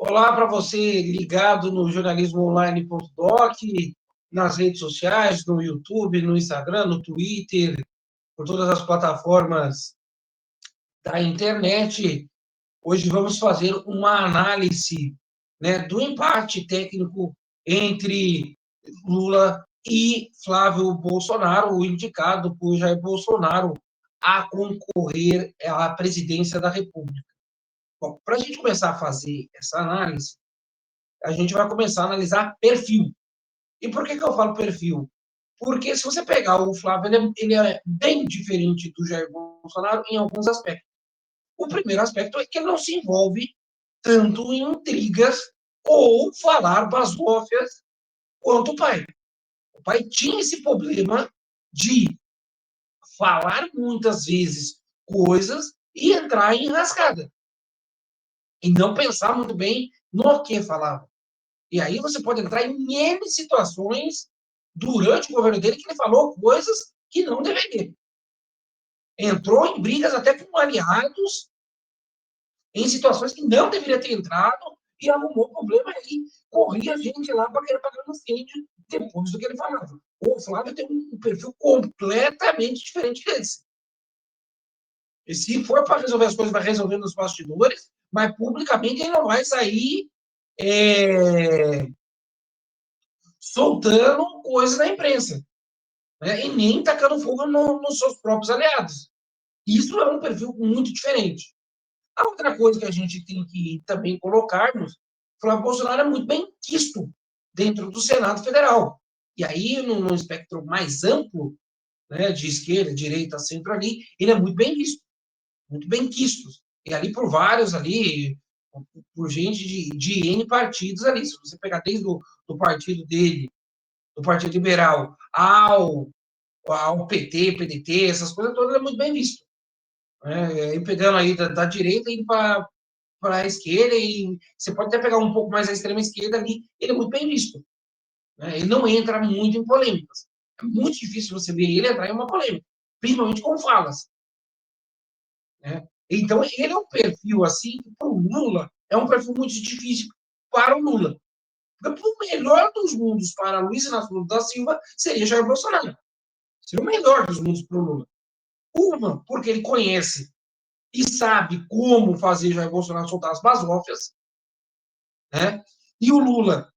Olá para você ligado no jornalismoonline.doc, nas redes sociais, no YouTube, no Instagram, no Twitter, por todas as plataformas da internet. Hoje vamos fazer uma análise, né, do empate técnico entre Lula e Flávio Bolsonaro, o indicado por Jair Bolsonaro a concorrer à presidência da República. Bom, para a gente começar a fazer essa análise, a gente vai começar a analisar perfil. E por que eu falo perfil? Porque se você pegar o Flávio, ele é bem diferente do Jair Bolsonaro em alguns aspectos. O primeiro aspecto é que ele não se envolve tanto em intrigas ou falar basófias quanto o pai. O pai tinha esse problema de falar muitas vezes coisas e entrar em enrascada. E não pensar muito bem no que falava. E aí você pode entrar em N situações durante o governo dele que ele falou coisas que não deveria. Entrou em brigas até com aliados, em situações que não deveria ter entrado, e arrumou problema aí. Corria gente lá para querer pagar no incêndio depois do que ele falava. O Flávio tem um perfil completamente diferente desse. E se for para resolver as coisas, vai resolver nos bastidores, mas publicamente ele não vai sair soltando coisas na imprensa, né? E nem tacando fogo nos seus próprios aliados. Isso é um perfil muito diferente. A outra coisa que a gente tem que também colocarmos, Flávio Bolsonaro é muito bem quisto dentro do Senado Federal. E aí, num espectro mais amplo, né, de esquerda, direita, centro ali, ele é muito bem visto, muito bem quisto. E ali por vários ali, por gente de N partidos ali. Se você pegar desde do partido dele, do Partido Liberal, ao PT, PDT, essas coisas todas, é muito bem visto. Né? E pegando aí da direita e para a esquerda, e você pode até pegar um pouco mais a extrema esquerda ali, ele é muito bem visto. Né? Ele não entra muito em polêmicas. É muito difícil você ver ele entrar em uma polêmica, principalmente com falas. Né? Então, ele é um perfil assim, que para o Lula, é um perfil muito difícil para o Lula. Porque o melhor dos mundos para Luiz Inácio Lula da Silva seria Jair Bolsonaro. Seria o melhor dos mundos para o Lula. Uma, porque ele conhece e sabe como fazer Jair Bolsonaro soltar as basófias, né? E o Lula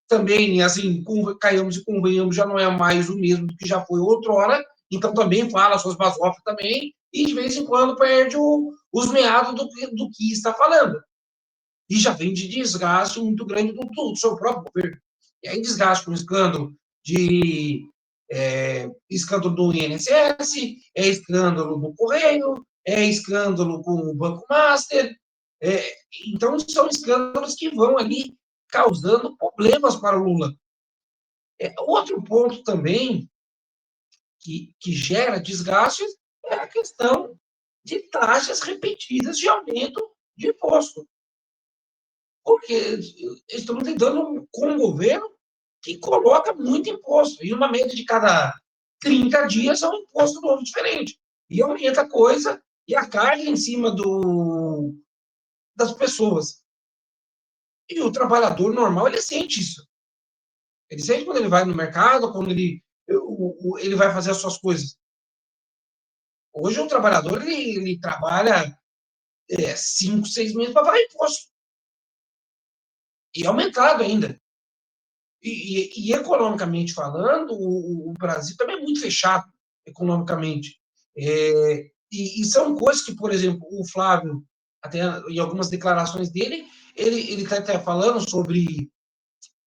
também, assim, caiamos e convenhamos, já não é mais o mesmo do que já foi outrora, então também fala suas basófias também, e de vez em quando perde os meados do que está falando. E já vem de desgaste muito grande do seu próprio governo. E aí desgaste com escândalo escândalo do INSS, é escândalo do Correio, é escândalo com o Banco Master. Então, são escândalos que vão ali causando problemas para o Lula. Outro ponto também que gera desgastes é a questão de taxas repetidas de aumento de imposto. Porque estamos lidando com um governo que coloca muito imposto. E uma média de cada 30 dias é um imposto novo diferente. E aumenta a coisa e a carga em cima das pessoas. E o trabalhador normal, ele sente isso. Ele sente quando ele vai no mercado, quando ele vai fazer as suas coisas. Hoje o trabalhador, ele trabalha 5, 6 meses para pagar imposto. E aumentado ainda. E economicamente falando, o Brasil também é muito fechado economicamente. E são coisas que, por exemplo, o Flávio, até em algumas declarações dele, ele está até falando sobre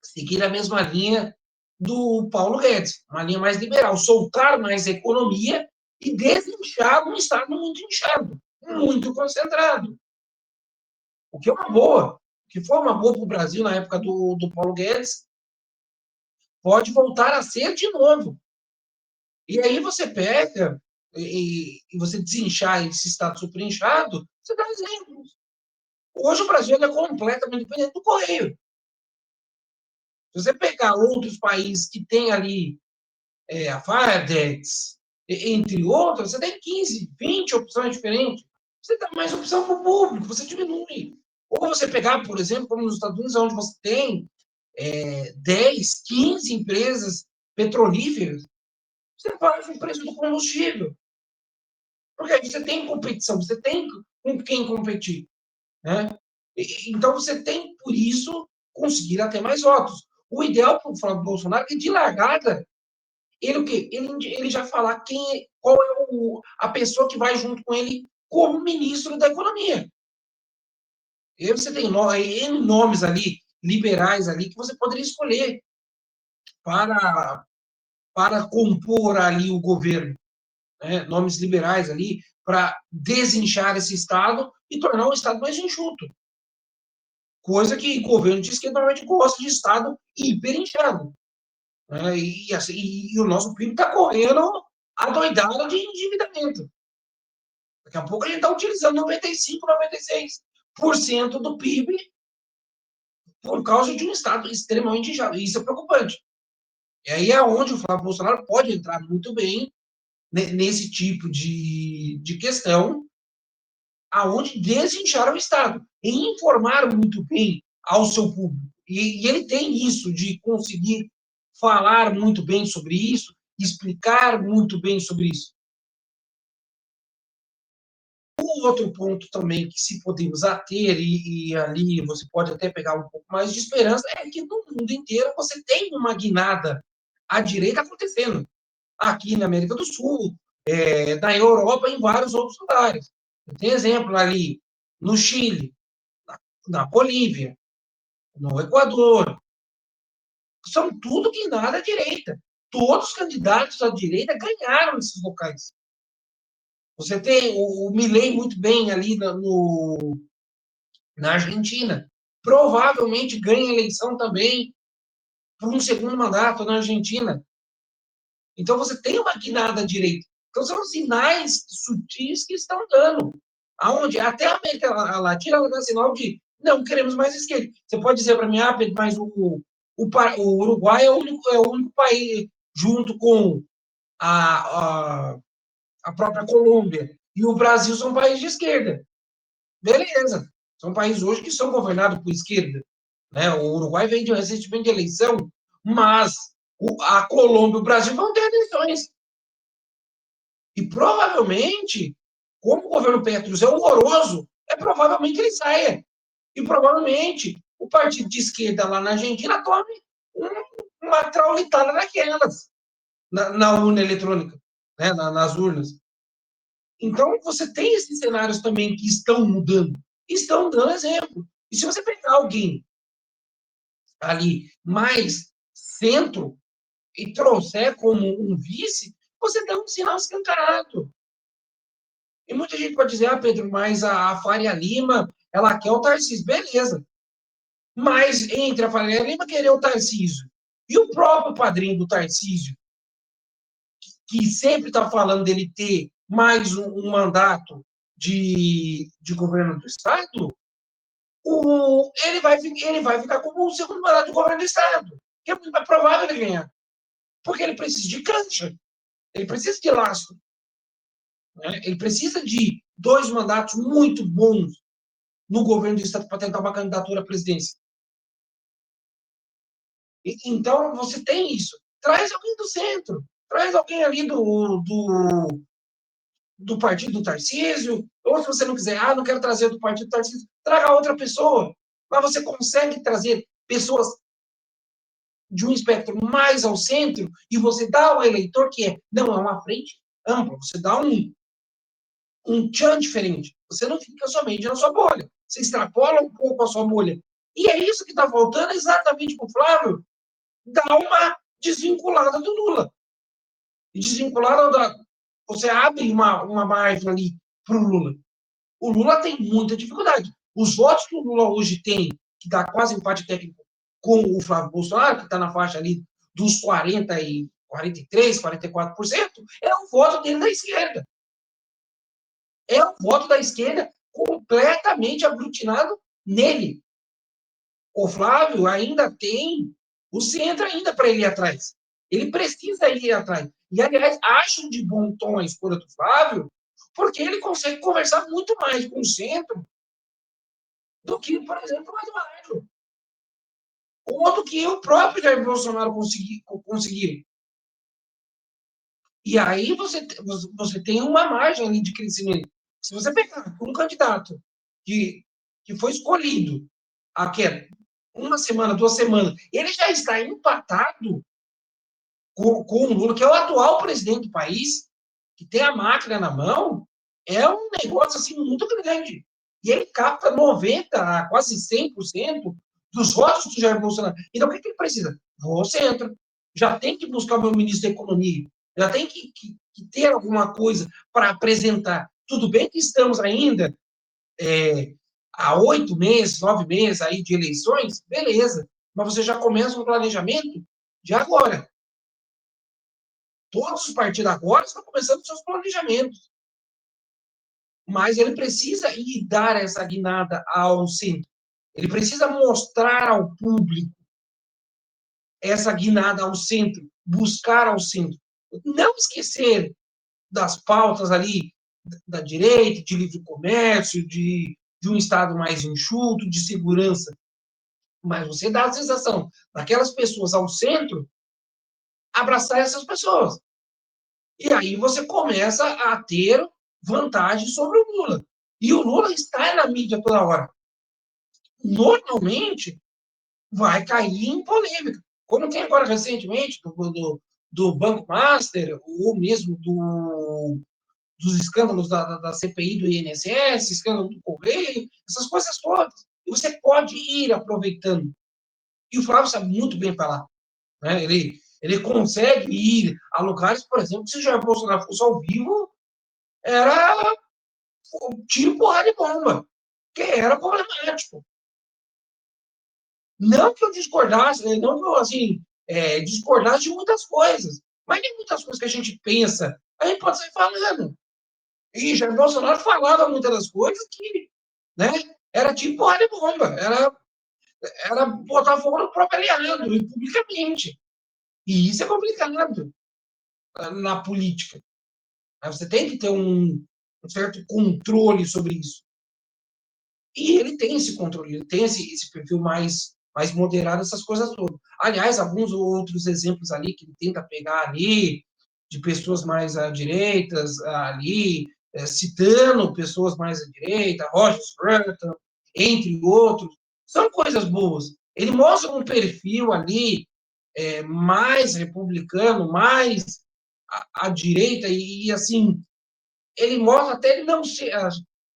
seguir a mesma linha do Paulo Guedes, uma linha mais liberal, soltar mais a economia e desinchar um Estado muito inchado, muito concentrado. O que é uma boa, o que foi uma boa para o Brasil na época do Paulo Guedes, pode voltar a ser de novo. E aí você pega e você desinchar esse Estado super inchado, você dá exemplos. Hoje o Brasil é completamente dependente do correio. Se você pegar outros países que têm ali a Firedex, entre outros, você tem 15, 20 opções diferentes. Você dá mais opção para o público, você diminui. Ou você pegar, por exemplo, como nos Estados Unidos, onde você tem 10, 15 empresas petrolíferas, você faz o preço do combustível. Porque aí você tem competição, você tem com quem competir. Né? Então, você tem, por isso, conseguir até mais votos. O ideal para o Flávio Bolsonaro é, de largada, ele o quê? Ele já falar qual é a pessoa que vai junto com ele como ministro da Economia. E aí você tem N nomes ali, liberais ali, que você poderia escolher para, para compor ali o governo. Né? Nomes liberais ali, para desinchar esse Estado e tornar o Estado mais enxuto. Coisa que o governo de esquerda normalmente gosta de Estado hiperinchado. Né? E o nosso PIB está correndo a doidada de endividamento. Daqui a pouco a gente está utilizando 95, 96% do PIB por causa de um Estado extremamente inchado. Isso é preocupante. E aí é onde o Flávio Bolsonaro pode entrar muito bem nesse tipo de questão, aonde desinchar o Estado e informar muito bem ao seu público. E ele tem isso de conseguir falar muito bem sobre isso, explicar muito bem sobre isso. Um outro ponto também que se podemos ater, e ali você pode até pegar um pouco mais de esperança, é que no mundo inteiro você tem uma guinada à direita acontecendo. Aqui na América do Sul, na Europa, em vários outros lugares. Tem exemplo ali no Chile, na Bolívia, no Equador. São tudo guinada à direita. Todos os candidatos à direita ganharam nesses locais. Você tem o Milei muito bem ali na Argentina. Provavelmente ganha eleição também por um segundo mandato na Argentina. Então você tem uma guinada à direita. Então são sinais sutis que estão dando. Aonde? Até a América Latina ela dá sinal de não queremos mais esquerda. Você pode dizer para mim, Pedro, mas o Uruguai é o único país, junto com a, a, a própria Colômbia e o Brasil, são países de esquerda. Beleza. São países hoje que são governados por esquerda. Né? O Uruguai vem recentemente de eleição, mas a Colômbia e o Brasil vão ter eleições. E provavelmente, como o governo Petro é horroroso, provavelmente que ele saia. E provavelmente o partido de esquerda lá na Argentina tome uma traulitada daquelas na urna eletrônica, né, nas urnas. Então, você tem esses cenários também que estão mudando. Estão dando exemplo. E se você pegar alguém ali mais centro e trouxer como um vice, você dá um sinal escancarado. E muita gente pode dizer, Pedro, mas a Faria Lima, ela quer o Tarcísio. Beleza. Mas entre a Faria Lima querer o Tarcísio e o próprio padrinho do Tarcísio, que sempre está falando dele ter mais um mandato de governo do Estado, ele vai ficar como o segundo mandato do governo do Estado, que é muito mais provável ele ganhar. Porque ele precisa de cancha, ele precisa de lastro, né? Ele precisa de 2 mandatos muito bons no governo do Estado para tentar uma candidatura à presidência. Então, você tem isso. Traz alguém do centro, traz alguém ali do partido do Tarcísio, ou se você não quiser, não quero trazer do partido do Tarcísio, traga outra pessoa. Mas você consegue trazer pessoas de um espectro mais ao centro e você dá ao eleitor que não é uma frente ampla, você dá um tchan diferente. Você não fica somente na sua bolha. Você extrapola um pouco a sua bolha. E é isso que está faltando exatamente para o Flávio dar uma desvinculada do Lula. E desvinculada você abre uma margem ali para o Lula. O Lula tem muita dificuldade. Os votos que o Lula hoje tem, que dá quase empate técnico com o Flávio Bolsonaro, que está na faixa ali dos 43, 44%, é o voto dele da esquerda. É o voto da esquerda completamente aglutinado nele. O Flávio ainda tem o centro ainda para ele ir atrás. Ele precisa ir atrás. E, aliás, acho de bom tom a escolha do Flávio, porque ele consegue conversar muito mais com o centro do que, por exemplo, o Eduardo. Ou do que o próprio Jair Bolsonaro conseguiu. E aí você tem uma margem ali de crescimento. Se você pegar um candidato que foi escolhido aqui uma semana, 2 semanas, ele já está empatado com o Lula, que é o atual presidente do país, que tem a máquina na mão, é um negócio assim muito grande. E ele capta 90% a quase 100% dos votos do Jair Bolsonaro. Então, o que ele precisa? Vou ao centro. Já tem que buscar o meu ministro da Economia. Já tem que ter alguma coisa para apresentar. Tudo bem que estamos ainda há 8 meses, 9 meses aí de eleições, beleza. Mas você já começa um planejamento de agora. Todos os partidos agora estão começando seus planejamentos. Mas ele precisa ir dar essa guinada ao centro. Ele precisa mostrar ao público essa guinada ao centro, buscar ao centro. Não esquecer das pautas ali da direita, de livre comércio, de um Estado mais enxuto, de segurança. Mas você dá a sensação daquelas pessoas ao centro, abraçar essas pessoas. E aí você começa a ter vantagem sobre o Lula. E o Lula está na mídia toda hora. Normalmente, vai cair em polêmica. Como tem agora recentemente do Banco Master, ou mesmo dos escândalos da CPI do INSS, escândalo do Correio, essas coisas todas. E você pode ir aproveitando. E o Flávio sabe muito bem falar. Né? Ele consegue ir a lugares, por exemplo, que se o Jair Bolsonaro fosse ao vivo, era tiro, porrada de bomba, que era problemático. Não que eu discordasse, não que eu, assim, discordasse de muitas coisas, mas tem muitas coisas que a gente pensa, a gente pode sair falando. E Jair Bolsonaro falava muitas das coisas que, né, era tipo porra de bomba, era botar fogo no próprio aliado, publicamente. E isso é complicado na política. Você tem que ter um certo controle sobre isso. E ele tem esse controle, ele tem esse perfil mais moderado, essas coisas todas. Aliás, alguns outros exemplos ali que ele tenta pegar ali, de pessoas mais à direita, ali, citando pessoas mais à direita, Roger Scruton, entre outros, são coisas boas. Ele mostra um perfil ali mais republicano, mais à direita, e assim, ele mostra até ele não ser,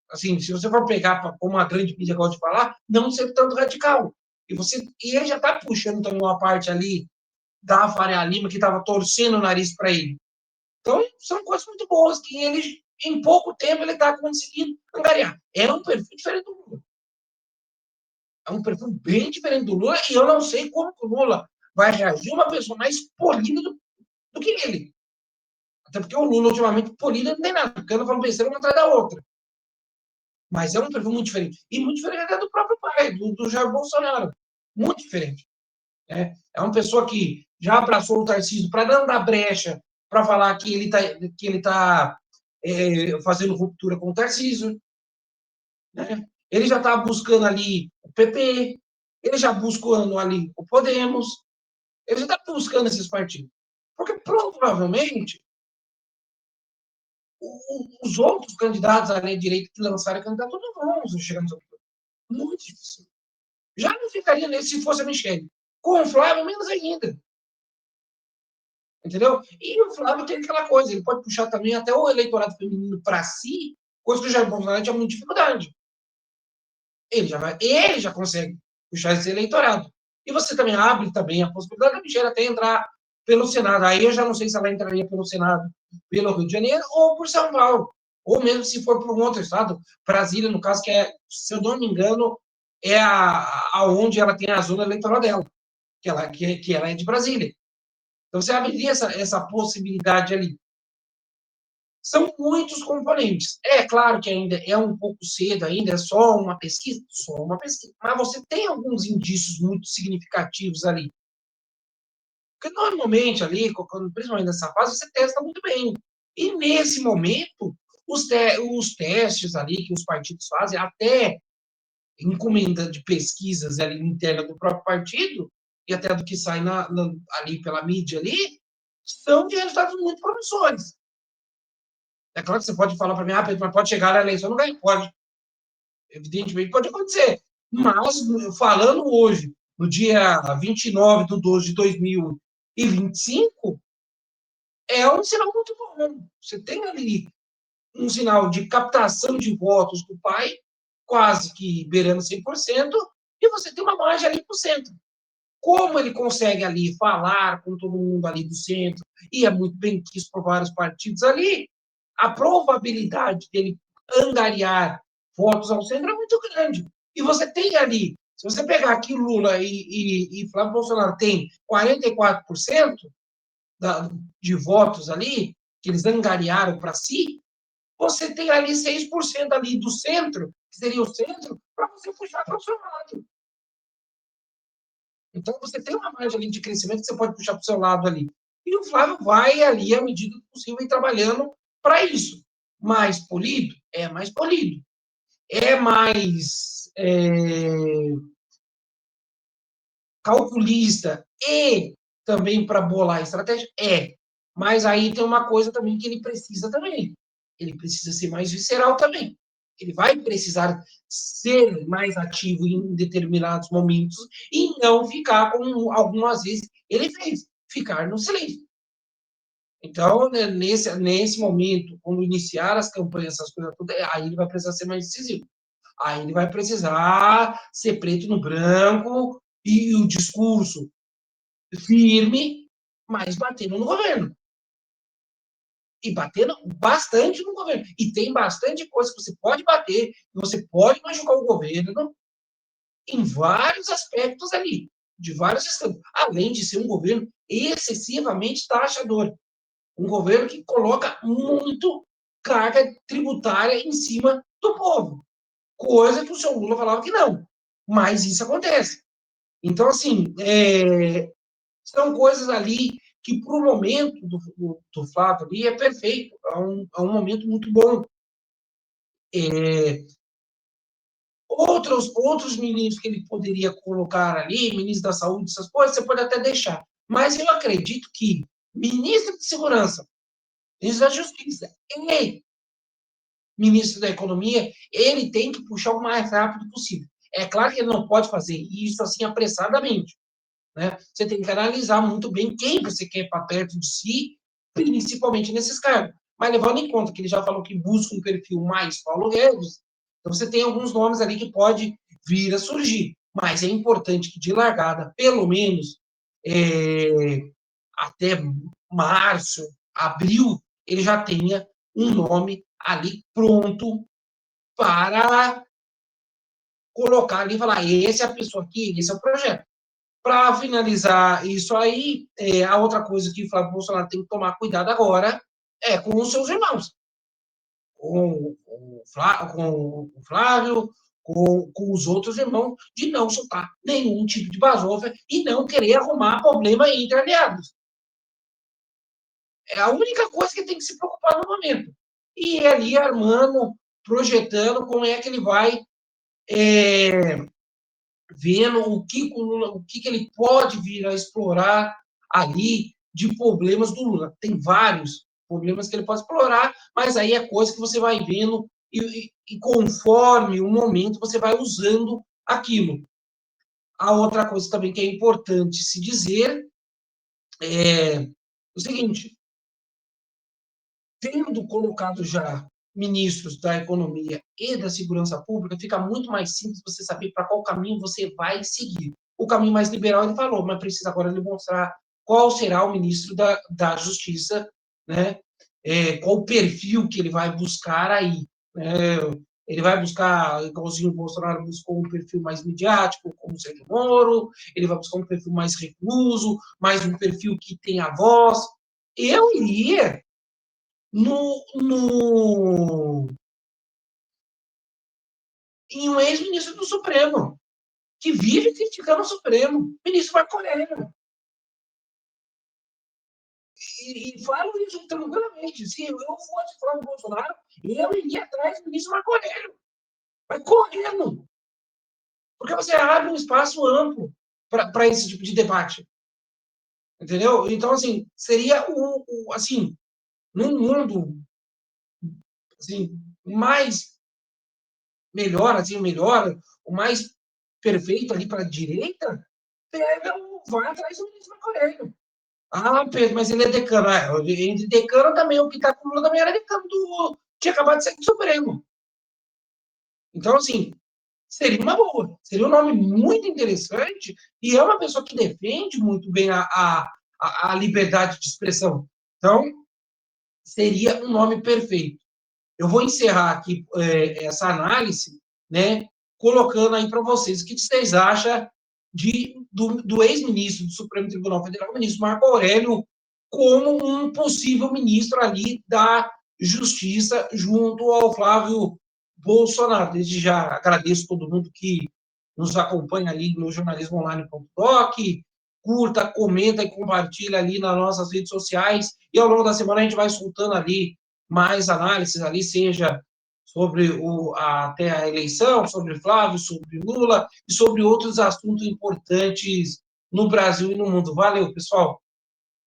assim, se você for pegar como a grande mídia gosta de falar, não ser tanto radical. E ele já está puxando também uma parte ali da Faria Lima que estava torcendo o nariz para ele. Então, são coisas muito boas que ele, em pouco tempo, ele está conseguindo angariar. É um perfil diferente do Lula. É um perfil bem diferente do Lula e eu não sei como que o Lula vai reagir uma pessoa mais polida do que ele. Até porque o Lula, ultimamente, polido não tem nada, porque anda falando besteira uma atrás da outra. Mas é um perfil muito diferente. E muito diferente até do próprio pai, do Jair Bolsonaro. Muito diferente. Né? É uma pessoa que já abraçou o Tarcísio para não dar brecha para falar que ele tá fazendo ruptura com o Tarcísio. Né? Ele já está buscando ali o PP, ele já buscando ali o Podemos, ele já está buscando esses partidos. Porque provavelmente os outros candidatos à direita que lançaram a candidatura não vão chegar nos outros. Muito difícil. Já não ficaria nesse se fosse a Michelle. Com o Flávio, menos ainda. Entendeu? E o Flávio tem aquela coisa, ele pode puxar também até o eleitorado feminino para si, coisa que o Jair Bolsonaro tinha muita dificuldade. Ele já consegue puxar esse eleitorado. E você também abre também a possibilidade da Michelle até entrar pelo Senado. Aí eu já não sei se ela entraria pelo Senado, pelo Rio de Janeiro ou por São Paulo. Ou mesmo se for por um outro estado, Brasília, no caso, que é, se eu não me engano, é aonde ela tem a zona eleitoral dela, que ela é de Brasília. Então, você abriria essa possibilidade ali. São muitos componentes. É claro que ainda é um pouco cedo, ainda é só uma pesquisa, mas você tem alguns indícios muito significativos ali. Porque normalmente ali, principalmente nessa fase, você testa muito bem. E nesse momento, os testes ali que os partidos fazem, até encomenda de pesquisas ali interna do próprio partido, e até do que sai ali pela mídia ali, são de resultados muito promissores. É claro que você pode falar para mim, Pedro, mas pode chegar na eleição, não ganha? Pode. Evidentemente pode acontecer. Mas, falando hoje, no dia 29 de 12 de 2025, é um sinal muito bom. Você tem ali um sinal de captação de votos do pai, quase que beirando 100%, e você tem uma margem ali para o centro. Como ele consegue ali falar com todo mundo ali do centro, e é muito bem quisto por vários partidos ali, a probabilidade dele angariar votos ao centro é muito grande. E você tem ali, se você pegar aqui Lula e Flávio Bolsonaro tem 44% de votos ali, que eles angariaram para si, você tem ali 6% ali do centro, que seria o centro, para você puxar para o seu lado. Então, você tem uma margem ali de crescimento que você pode puxar para o seu lado ali. E o Flávio vai ali, à medida do possível, ir trabalhando para isso. Mais polido? É mais polido. É mais calculista e também para bolar a estratégia? É. Mas aí tem uma coisa também que ele precisa também. Ele precisa ser mais visceral também. Ele vai precisar ser mais ativo em determinados momentos e não ficar como algumas vezes ele fez, ficar no silêncio. Então, né, nesse momento, quando iniciar as campanhas, essas coisas todas, aí ele vai precisar ser mais decisivo. Aí ele vai precisar ser preto no branco e o discurso firme, mas batendo no governo. E batendo bastante no governo. E tem bastante coisa que você pode bater, que você pode machucar o governo em vários aspectos ali, de vários estados. Além de ser um governo excessivamente taxador. Um governo que coloca muito carga tributária em cima do povo. Coisa que o seu Lula falava que não. Mas isso acontece. Então, assim, são coisas ali que, para o momento do Flávio ali, é perfeito. É um momento muito bom. Outros ministros que ele poderia colocar ali, ministro da Saúde, essas coisas, você pode até deixar. Mas eu acredito que ministro de Segurança, ministro da Justiça e ministro da Economia, ele tem que puxar o mais rápido possível. É claro que ele não pode fazer isso assim apressadamente. Né? Você tem que analisar muito bem quem você quer para perto de si, principalmente nesses cargos. Mas levando em conta que ele já falou que busca um perfil mais Paulo Guedes, então você tem alguns nomes ali que pode vir a surgir. Mas é importante que, de largada, pelo menos até março, abril, ele já tenha um nome ali pronto para colocar ali e falar: esse é a pessoa aqui, esse é o projeto. Para finalizar isso aí, a outra coisa que o Flávio Bolsonaro tem que tomar cuidado agora é com os seus irmãos, com o Flávio, com os outros irmãos, de não soltar nenhum tipo de basófia e não querer arrumar problema entre aliados. É a única coisa que tem que se preocupar no momento. E é ali armando, projetando como é que ele vai vendo o que ele pode vir a explorar ali de problemas do Lula. Tem vários problemas que ele pode explorar, mas aí é coisa que você vai vendo e conforme o momento você vai usando aquilo. A outra coisa também que é importante se dizer é o seguinte: tendo colocado já ministros da economia e da segurança pública, fica muito mais simples você saber para qual caminho você vai seguir. O caminho mais liberal ele falou, mas precisa agora ele mostrar qual será o ministro da Justiça, né? Qual o perfil que ele vai buscar aí. Né? Ele vai buscar, igualzinho o Bolsonaro buscou um perfil mais midiático, como o Sérgio Moro, ele vai buscar um perfil mais recluso, mais um perfil que tenha voz. Eu iria no em um ex-ministro do Supremo, que vive criticando o Supremo, ministro Marco Aurélio. E falo isso tranquilamente. Se eu fosse falar do Bolsonaro, eu iria atrás do ministro Marco Aurélio. Vai correndo. Porque você abre um espaço amplo para esse tipo de debate. Entendeu? Então, assim, seria assim, num mundo assim, mais melhor, assim, melhor, o mais perfeito ali para a direita, vai atrás do ministro Marco Aurélio. Ah, Pedro, mas ele é decano. Ah, entre decano também, o que está com o Lula também era decano tinha acabado de sair do Supremo. Então, assim, seria uma boa. Seria um nome muito interessante e é uma pessoa que defende muito bem a liberdade de expressão. Então, seria um nome perfeito. Eu vou encerrar aqui essa análise, né, colocando aí para vocês o que vocês acham do ex-ministro do Supremo Tribunal Federal, o ministro Marco Aurélio, como um possível ministro ali da Justiça junto ao Flávio Bolsonaro. Desde já agradeço todo mundo que nos acompanha ali no jornalismoonline.doc, curta, comenta e compartilha ali nas nossas redes sociais, e ao longo da semana a gente vai soltando ali mais análises ali, seja sobre até a eleição, sobre Flávio, sobre Lula e sobre outros assuntos importantes no Brasil e no mundo. Valeu, pessoal!